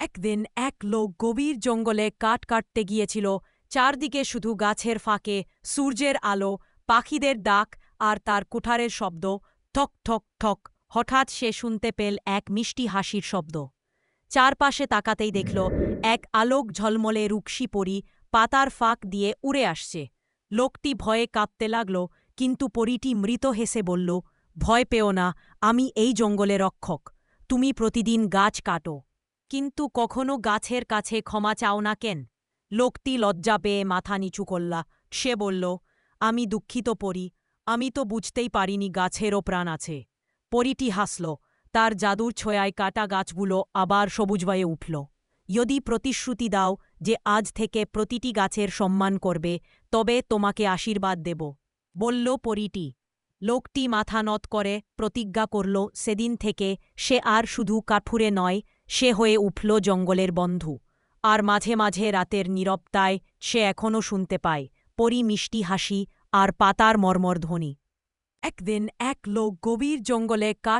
একদিন এক লোক গভীর জঙ্গলে কাঠ কাটতে গিয়েছিল। চারদিকে শুধু গাছের ফাঁকে সূর্যের আলো, পাখিদের ডাক আর তার কুঠারের শব্দ। ঠক ঠক ঠক। হঠাৎ সে শুনতে পেল এক মিষ্টি হাসির শব্দ। চারপাশে তাকাতেই দেখল এক আলোক ঝলমলে রুক্সী পরী পাতার ফাঁক দিয়ে উড়ে আসছে। লোকটি ভয়ে কাঁপতে লাগল, কিন্তু পরীটি মৃত হেসে বলল, ভয় পেও না, আমি এই জঙ্গলে রক্ষক। তুমি প্রতিদিন গাছ কাটো, কিন্তু কখনো গাছের কাছে ক্ষমা চাও না কেন? লোকটি লজ্জা পেয়ে মাথা নিচু করলা। সে বলল, আমি দুঃখিত পরী, আমি তো বুঝতেই পারিনি গাছেরও প্রাণ আছে। পরীটি হাসল, তার জাদুর ছোঁয়ায় কাটা গাছগুলো আবার সবুজ হয়ে উঠল। যদি প্রতিশ্রুতি দাও যে আজ থেকে প্রতিটি গাছের সম্মান করবে, তবে তোমাকে আশীর্বাদ দেব, বলল পরীটি। লোকটি মাথা নত করে প্রতিজ্ঞা করল সেদিন থেকে সে আর শুধু কাঠুরে নয়, সে হয়ে উঠল জঙ্গলের বন্ধু। আর মাঝে মাঝে রাতের নীরবতায় সে এখনও শুনতে পায় পরী মিষ্টি হাসি আর পাতার মর্মর ধ্বনি। একদিন এক লোক গভীর জঙ্গলে কাঠ